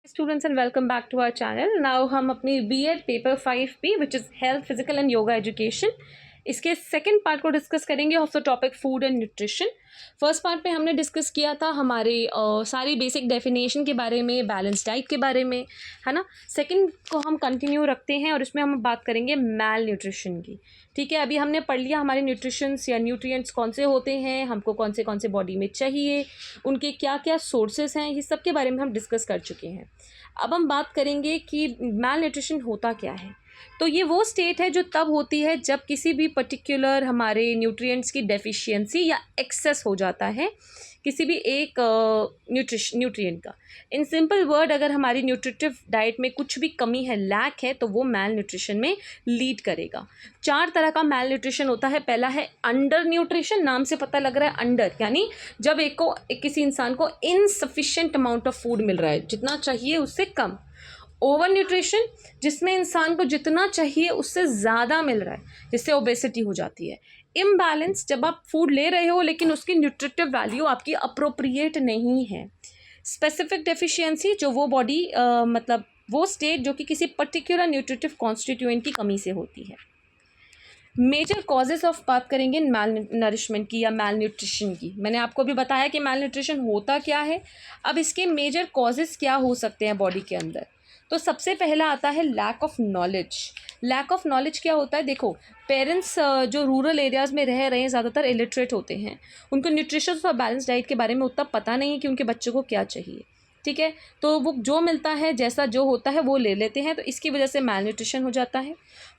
Students and welcome back to our channel. Now हम अपनी B.Ed paper 5B which is health, physical and yoga education इसके second part को discuss करेंगे of the topic food and nutrition. First part में हमने discuss किया था हमारे सारी बेसिक डेफिनेशन के बारे में, बैलेंस डाइट के बारे में, है ना। सेकंड को हम कंटिन्यू रखते हैं और इसमें हम बात करेंगे मैल न्यूट्रिशन की। ठीक है, अभी हमने पढ़ लिया हमारे न्यूट्रिशंस या न्यूट्रिएंट्स कौन से होते हैं, हमको कौन से बॉडी में चाहिए, उनके क्या क्या सोर्सेस हैं, ये सब के बारे में हम डिस्कस कर चुके हैं। अब हम बात करेंगे कि मैल न्यूट्रिशन होता क्या है। तो ये वो स्टेट है जो तब होती है जब किसी भी पर्टिकुलर हमारे न्यूट्रिएंट्स की डेफिशिएंसी या एक्सेस हो जाता है किसी भी एक न्यूट्रिएंट का। इन सिंपल वर्ड, अगर हमारी न्यूट्रिटिव डाइट में कुछ भी कमी है, लैक है, तो वो मैल न्यूट्रिशन में लीड करेगा। 4 तरह का मैल न्यूट्रिशन होता है। पहला है अंडर न्यूट्रिशन, नाम से पता लग रहा है अंडर, यानी जब किसी इंसान को इनसफिशिएंट अमाउंट ऑफ फूड मिल रहा है, जितना चाहिए उससे कम। ओवर न्यूट्रिशन, जिसमें इंसान को जितना चाहिए उससे ज़्यादा मिल रहा है, जिससे ओबेसिटी हो जाती है। इम्बैलेंस, जब आप फूड ले रहे हो लेकिन उसकी न्यूट्रिटिव वैल्यू आपकी अप्रोप्रिएट नहीं है। स्पेसिफिक डेफिशिएंसी, जो वो बॉडी मतलब वो स्टेट जो कि किसी पर्टिकुलर न्यूट्रिटिव कॉन्स्टिट्यूएंट की कमी से होती है। मेजर कॉजेज़ ऑफ बात करेंगे मैल नरिशमेंट की या मैल न्यूट्रिशन की। मैंने आपको भी बताया कि मैल न्यूट्रिशन होता क्या है। अब इसके मेजर कॉजेज़ क्या हो सकते हैं बॉडी के अंदर। तो सबसे पहला आता है lack of knowledge. Lack of knowledge क्या होता है, देखो पेरेंट्स जो रूरल एरियाज़ में रह रहे हैं ज़्यादातर इलिटरेट होते हैं, उनको न्यूट्रिशस और बैलेंस डाइट के बारे में उतना पता नहीं है कि उनके बच्चों को क्या चाहिए। ठीक है, तो वो जो मिलता है, जैसा जो होता है वो ले लेते हैं, तो इसकी वजह से मैल न्यूट्रिशन हो जाता है।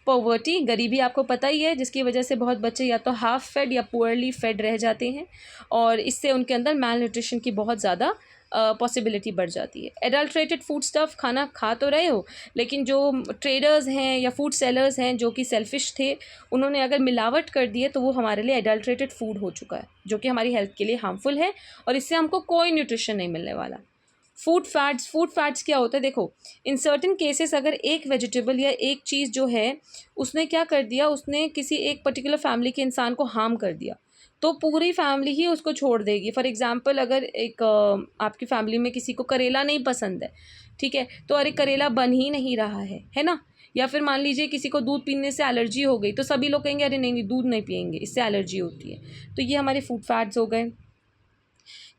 पॉवर्टी, गरीबी आपको पता ही है, जिसकी वजह से बहुत बच्चे या तो हाफ फेड या पुअरली फेड रह जाते हैं और इससे उनके अंदर मैल न्यूट्रिशन की बहुत ज़्यादा पॉसिबिलिटी बढ़ जाती है। एडल्ट्रेटेड फूड स्टफ़ खाना खा तो रहे हो, लेकिन जो ट्रेडर्स हैं या फूड सेलर्स हैं जो कि सेल्फिश थे, उन्होंने अगर मिलावट कर दी है तो वो हमारे लिए एडल्ट्रेटेड फूड हो चुका है, जो कि हमारी हेल्थ के लिए हार्मफुल है और इससे हमको कोई न्यूट्रिशन नहीं मिलने वाला। फूड फैट्स क्या होता है, देखो इन सर्टेन केसेस अगर एक वेजिटेबल या एक चीज़ जो है उसने क्या कर दिया, उसने किसी एक पर्टिकुलर फैमिली के इंसान को हार्म कर दिया, तो पूरी फैमिली ही उसको छोड़ देगी। फॉर एग्जांपल, अगर एक आपकी फैमिली में किसी को करेला नहीं पसंद है, ठीक है, तो अरे करेला बन ही नहीं रहा है ना। या फिर मान लीजिए किसी को दूध पीने से एलर्जी हो गई, तो सभी लोग कहेंगे अरे नहीं दूध नहीं पियेंगे, इससे एलर्जी होती है। तो ये हमारे फूड फैट्स हो गए।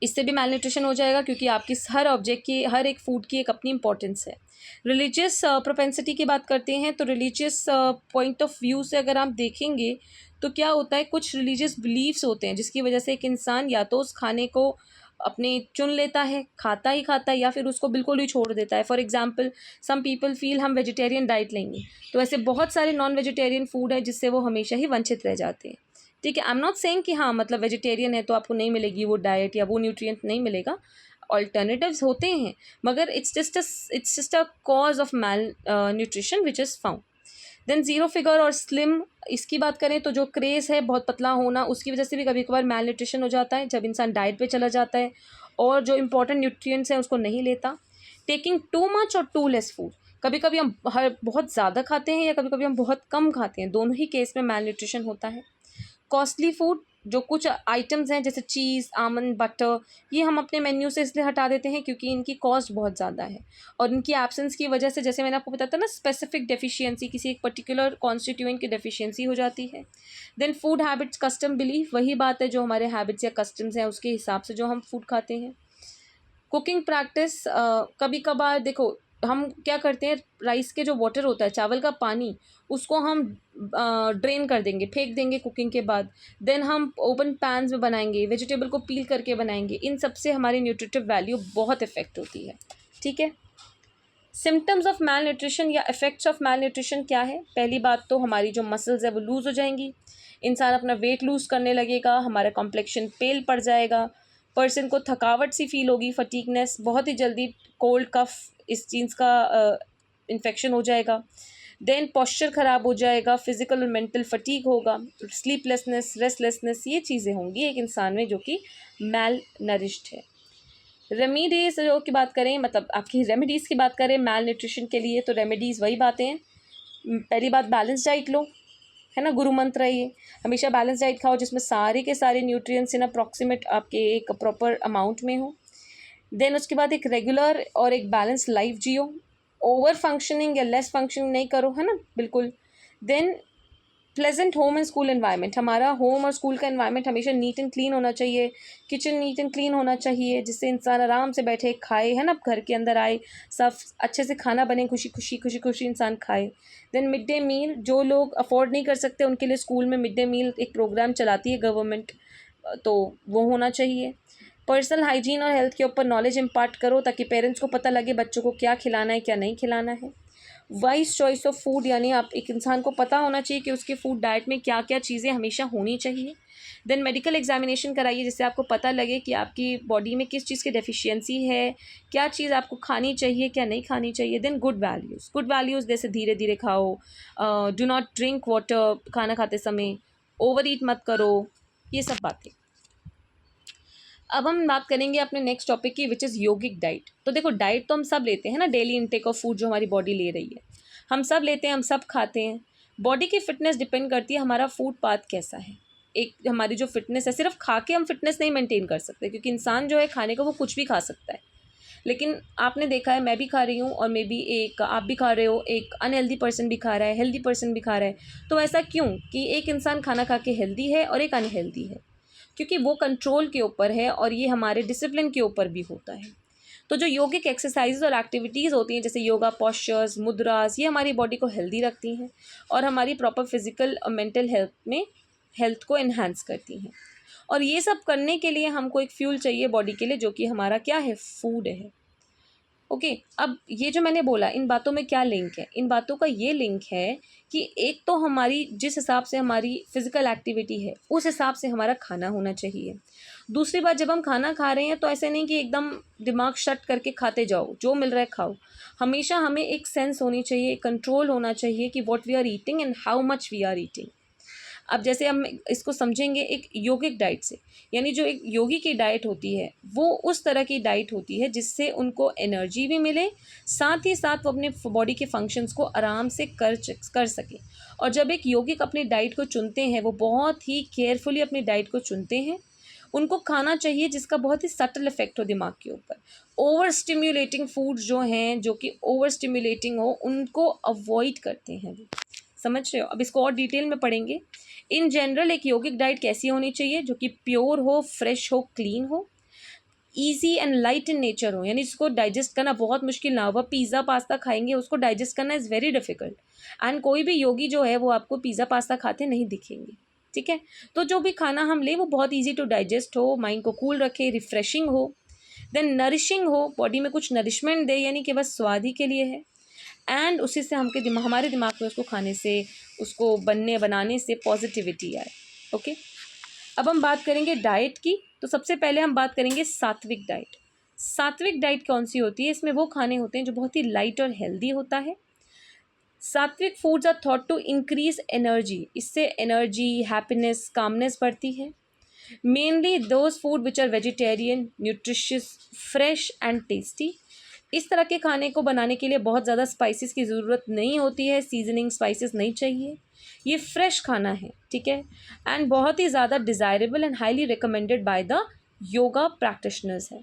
इससे भी मैल न्यूट्रिशन हो जाएगा, क्योंकि आपकी हर ऑब्जेक्ट की, हर एक फूड की एक अपनी इंपॉर्टेंस है। रिलीजियस प्रोपेंसिटी की बात करते हैं, तो रिलीजियस पॉइंट ऑफ व्यू से अगर आप देखेंगे तो क्या होता है, कुछ रिलीजियस बिलीव्स होते हैं जिसकी वजह से एक इंसान या तो उस खाने को अपने चुन लेता है, खाता ही खाता है, या फिर उसको बिल्कुल ही छोड़ देता है। For example, some people feel हम वेजिटेरियन डाइट लेंगे, तो ऐसे बहुत सारे नॉन वेजिटेरियन फूड है जिससे वो हमेशा ही वंचित रह जाते हैं। ठीक है, आई एम नॉट सेइंग कि हाँ मतलब वेजिटेरियन है तो आपको नहीं मिलेगी वो डाइट या वो न्यूट्रिएंट नहीं मिलेगा, ऑल्टरनेटिव्स होते हैं, मगर it's just a cause of malnutrition which is found. Then zero figure और स्लिम, इसकी बात करें तो जो क्रेज़ है बहुत पतला होना, उसकी वजह से भी कभी कभार मैल न्यूट्रिशन हो जाता है, जब इंसान डाइट पे चला जाता है और जो इंपॉर्टेंट न्यूट्रिएंट्स हैं उसको नहीं लेता। टेकिंग टू मच और टू लेस फूड, कभी कभी हम बहुत ज़्यादा खाते हैं या कभी कभी हम बहुत कम खाते हैं, दोनों ही केस में मैल न्यूट्रिशन होता है। कॉस्टली फूड, जो कुछ आइटम्स हैं जैसे चीज़, आमंड, बटर, ये हम अपने मेन्यू से इसलिए हटा देते हैं क्योंकि इनकी कॉस्ट बहुत ज़्यादा है और इनकी एब्सेंस की वजह से, जैसे मैंने आपको बताया था ना, स्पेसिफिक डेफिशिएंसी, किसी एक पर्टिकुलर कॉन्स्टिट्यूएंट की डेफिशिएंसी हो जाती है। Then food habits, custom, belief, वही बात है जो हमारे हैबिट्स या कस्टम्स हैं उसके हिसाब से जो हम फूड खाते हैं। कुकिंग प्रैक्टिस, कभी कभार देखो हम क्या करते हैं, राइस के जो वाटर होता है, चावल का पानी, उसको हम ड्रेन कर देंगे, फेंक देंगे कुकिंग के बाद। देन हम ओपन पैन्स में बनाएंगे, वेजिटेबल को पील करके बनाएंगे, इन सब से हमारी न्यूट्रिटिव वैल्यू बहुत इफेक्ट होती है। ठीक है, सिम्टम्स ऑफ मैल न्यूट्रिशन या इफेक्ट्स ऑफ मैल न्यूट्रिशन क्या है। पहली बात तो हमारी जो मसल्स है वो लूज़ हो जाएंगी, इंसान अपना वेट लूज़ करने लगेगा, हमारा कॉम्प्लेक्शन पेल पड़ जाएगा, पर्सन को थकावट सी फील होगी, फटीगनेस, बहुत ही जल्दी कोल्ड कफ, इस चीज़ का इन्फेक्शन हो जाएगा। देन पोस्चर ख़राब हो जाएगा, फिजिकल और मेंटल फटीग होगा, स्लीपलेसनेस, रेस्टलेसनेस, ये चीज़ें होंगी एक इंसान में जो कि मैल नरिश्ड है। रेमीडीज़ जो की बात करें, मतलब आपकी रेमेडीज़ की बात करें मैल न्यूट्रिशन के लिए, तो रेमेडीज़ वही बातें हैं। पहली बात, बैलेंस डाइट लो, है ना, गुरु मंत्र है ये, हमेशा बैलेंस डाइट खाओ जिसमें सारे के सारे न्यूट्रिएंट्स इन अप्रॉक्सीमेट आपके एक प्रॉपर अमाउंट में हो। देन उसके बाद एक रेगुलर और एक बैलेंस लाइफ जियो, ओवर फंक्शनिंग या लेस फंक्शनिंग नहीं करो, है ना, बिल्कुल। Then pleasant home and school environment, हमारा होम और स्कूल का एनवायरनमेंट हमेशा नीट एंड क्लीन होना चाहिए, किचन नीट एंड क्लीन होना चाहिए, जिससे इंसान आराम से बैठे खाए, है ना, घर के अंदर आए, सब अच्छे से खाना बने, खुशी खुशी खुशी खुशी इंसान खाए। देन मिड डे मील, जो लोग अफोर्ड नहीं कर सकते उनके लिए स्कूल में मिड डे मील एक प्रोग्राम चलाती है गवर्नमेंट, तो वो होना चाहिए। पर्सनल हाइजीन और हेल्थ के ऊपर नॉलेज इम्पार्ट करो ताकि पेरेंट्स को पता लगे बच्चों को क्या खिलाना है क्या नहीं खिलाना है। वाइज चॉइस ऑफ फूड, यानी आप एक इंसान को पता होना चाहिए कि उसके फूड डाइट में क्या क्या चीज़ें हमेशा होनी चाहिए। देन मेडिकल एग्जामिनेशन कराइए जिससे आपको पता लगे कि आपकी बॉडी में किस चीज़ की डेफिशिएंसी है, क्या चीज़ आपको खानी चाहिए क्या नहीं खानी चाहिए। देन गुड वैल्यूज़ जैसे धीरे धीरे खाओ, डू नॉट ड्रिंक वाटर खाना खाते समय, ओवर ईट मत करो, ये सब बातें। अब हम बात करेंगे अपने नेक्स्ट टॉपिक की, विच इज़ योगिक डाइट। तो देखो, डाइट तो हम सब लेते हैं ना, डेली इनटेक ऑफ फूड जो हमारी बॉडी ले रही है, हम सब लेते हैं, हम सब खाते हैं। बॉडी की फिटनेस डिपेंड करती है हमारा फूड पाथ कैसा है। एक हमारी जो फिटनेस है, सिर्फ खा के हम फिटनेस नहीं मेंटेन कर सकते, क्योंकि इंसान जो है खाने को वो कुछ भी खा सकता है। लेकिन आपने देखा है, मैं भी खा रही हूँ और मे बी एक आप भी खा रहे हो, एक अनहेल्दी पर्सन भी खा रहा है, हेल्दी पर्सन भी खा रहा है। तो ऐसा क्यों कि एक इंसान खाना खा के हेल्दी है और एक अनहेल्दी है? क्योंकि वो कंट्रोल के ऊपर है और ये हमारे डिसिप्लिन के ऊपर भी होता है। तो जो योगिक एक्सरसाइज और एक्टिविटीज़ होती हैं जैसे योगा पोस्चर्स, मुद्रास, ये हमारी बॉडी को हेल्दी रखती हैं और हमारी प्रॉपर फिजिकल और मेंटल हेल्थ को इन्हांस करती हैं। और ये सब करने के लिए हमको एक फ्यूल चाहिए बॉडी के लिए, जो कि हमारा क्या है, फूड है। ओके, अब ये जो मैंने बोला, इन बातों में क्या लिंक है? इन बातों का ये लिंक है कि एक तो हमारी जिस हिसाब से हमारी फिजिकल एक्टिविटी है उस हिसाब से हमारा खाना होना चाहिए। दूसरी बात, जब हम खाना खा रहे हैं तो ऐसे नहीं कि एकदम दिमाग शट करके खाते जाओ, जो मिल रहा है खाओ। हमेशा हमें एक सेंस होनी चाहिए, कंट्रोल होना चाहिए कि what we are eating and how much we are eating. अब जैसे हम इसको समझेंगे एक योगिक डाइट से, यानी जो एक योगी की डाइट होती है वो उस तरह की डाइट होती है जिससे उनको एनर्जी भी मिले, साथ ही साथ वो अपने बॉडी के फंक्शंस को आराम से कर सके। और जब एक योगिक अपनी डाइट को चुनते हैं, वो बहुत ही केयरफुली अपनी डाइट को चुनते हैं। उनको खाना चाहिए जिसका बहुत ही सटल इफेक्ट हो दिमाग के ऊपर। ओवर स्टिम्युलेटिंग फूड जो हैं, जो कि ओवर स्टिम्युलेटिंग हो, उनको अवॉइड करते हैं। समझ रहे हो? अब इसको और डिटेल में पढ़ेंगे। इन जनरल एक योगिक डाइट कैसी होनी चाहिए? जो कि प्योर हो, फ्रेश हो, क्लीन हो, easy and light in nature हो, यानी इसको डाइजेस्ट करना बहुत मुश्किल ना हो। वह पिज़्ज़ा पास्ता खाएंगे, उसको डाइजेस्ट करना इज़ वेरी डिफिकल्ट। एंड कोई भी योगी जो है वो आपको पिज़्ज़ा पास्ता खाते नहीं दिखेंगे। ठीक है, तो जो भी खाना हम लें वो बहुत ईजी टू डाइजेस्ट हो, माइंड को कूल रखे, रिफ्रेशिंग हो, देन नरिशिंग हो, बॉडी में कुछ नरिशमेंट दे, यानी कि बस स्वाद ही के लिए है। एंड उसी से हमारे दिमाग में उसको खाने से, उसको बनाने से पॉजिटिविटी आए। ओके, अब हम बात करेंगे डाइट की। तो सबसे पहले हम बात करेंगे सात्विक डाइट। सात्विक डाइट कौन सी होती है? इसमें वो खाने होते हैं जो बहुत ही लाइट और हेल्दी होता है। Sattvic foods are thought to increase energy, इससे एनर्जी, हैप्पीनेस, कामनेस बढ़ती है। Mainly those food which are vegetarian, nutritious, fresh and tasty. इस तरह के खाने को बनाने के लिए बहुत ज़्यादा स्पाइसेस की ज़रूरत नहीं होती है, सीजनिंग स्पाइसेस नहीं चाहिए, ये फ्रेश खाना है। ठीक है, एंड बहुत ही ज़्यादा desirable and highly recommended by the yoga practitioners है।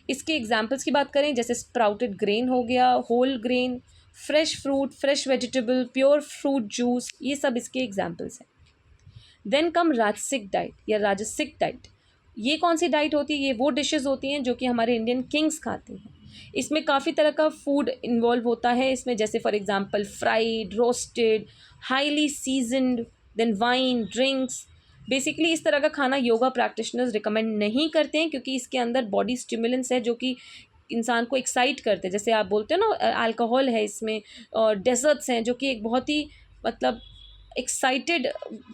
इसके एग्जांपल्स की बात करें, जैसे स्प्राउटेड ग्रेन हो गया, whole grain, fresh fruit, fresh vegetable, pure fruit juice, ये सब इसके एग्जांपल्स हैं। देन कम राजसिक डाइट या राजसिक डाइट। ये कौन सी डाइट होती है? ये वो डिशेस होती हैं जो कि हमारे इंडियन किंग्स खाते हैं। इसमें काफ़ी तरह का फूड इन्वॉल्व होता है इसमें, जैसे for example fried, roasted, highly seasoned, then wine, drinks. Basically इस तरह का खाना योगा प्रैक्टिशनर्स रिकमेंड नहीं करते हैं, क्योंकि इसके अंदर बॉडी स्टिमुलेंट्स है जो कि इंसान को एक्साइट करते हैं। जैसे आप बोलते हो ना, अल्कोहल है इसमें, और डेजर्ट्स हैं जो कि एक बहुत ही मतलब excited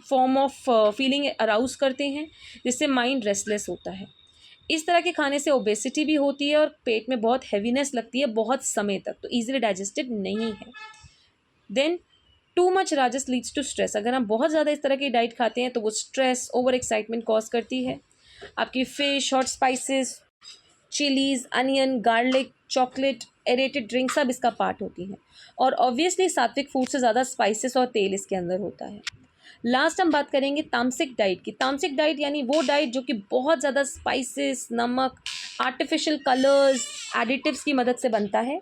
form of feeling arouse करते हैं, जिससे माइंड रेस्टलेस होता है। इस तरह के खाने से ओबेसिटी भी होती है और पेट में बहुत हैवीनेस लगती है बहुत समय तक, तो ईजिली डाइजेस्टेड नहीं है। Then too much Rajas leads to stress. अगर हम बहुत ज़्यादा इस तरह की डाइट खाते हैं तो वो स्ट्रेस, ओवर एक्साइटमेंट कॉज करती है। आपकी fish, hot spices, chillies, onion, garlic, chocolate, aerated drink सब इसका पार्ट होती हैं। और ऑब्वियसली सात्विक फूड से ज़्यादा स्पाइसेस और तेल इसके अंदर होता है। लास्ट हम बात करेंगे तामसिक डाइट की। तामसिक डाइट यानी वो डाइट जो कि बहुत ज़्यादा स्पाइसेस, नमक, आर्टिफिशियल कलर्स, एडिटिव्स की मदद से बनता है।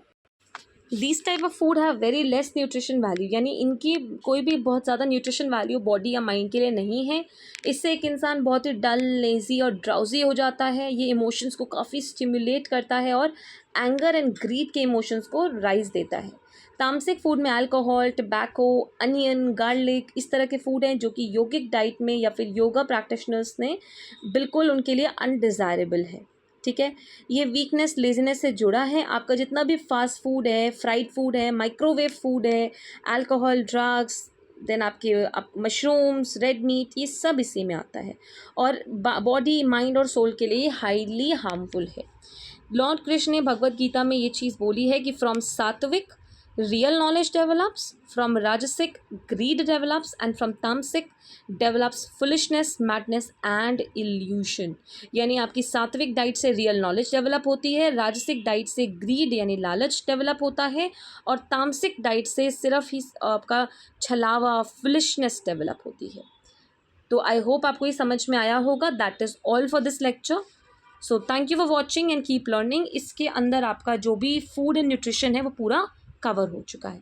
This type of food have very less nutrition value, यानी इनकी कोई भी बहुत ज़्यादा न्यूट्रिशन वैल्यू बॉडी या माइंड के लिए नहीं है। इससे एक इंसान बहुत ही डल, लेज़ी और ड्राउजी हो जाता है। ये इमोशंस को काफ़ी स्टिमुलेट करता है और एंगर एंड ग्रीड के इमोशंस को राइज देता है। तामसिक फूड में अल्कोहल, टबैको, अनियन, गार्लिक इस तरह के फूड हैं जो कि योगिक डाइट में या फिर योगा प्रैक्टिशनर्स ने बिल्कुल उनके लिए अनडिज़ायरेबल है। ठीक है, ये वीकनेस, लेजीनेस से जुड़ा है। आपका जितना भी फास्ट फूड है, फ्राइड फूड है, माइक्रोवेव फूड है, अल्कोहल, ड्रग्स, देन आप मशरूम्स, रेड मीट, ये सब इसी में आता है और बॉडी, माइंड और सोल के लिए हाईली हार्मफुल है। लॉर्ड कृष्ण ने भगवत गीता में ये चीज़ बोली है कि फ्रॉम सात्विक रियल नॉलेज डेवलप्स, फ्रॉम राजसिक ग्रीड डेवलप्स एंड फ्रॉम तामसिक develops foolishness, madness and evolution. यानी आपकी सात्विक डाइट से रियल नॉलेज डेवलप होती है, राजसिक डाइट से ग्रीड यानी लालच डेवलप होता है और तामसिक डाइट से सिर्फ ही आपका छलावा, फुलिशनेस डेवलप होती है। तो आई होप आपको ये समझ में आया होगा। That is all for this lecture. So thank you for watching and keep learning. इसके अंदर आपका जो भी फूड एंड न्यूट्रिशन है वो पूरा कवर हो चुका है।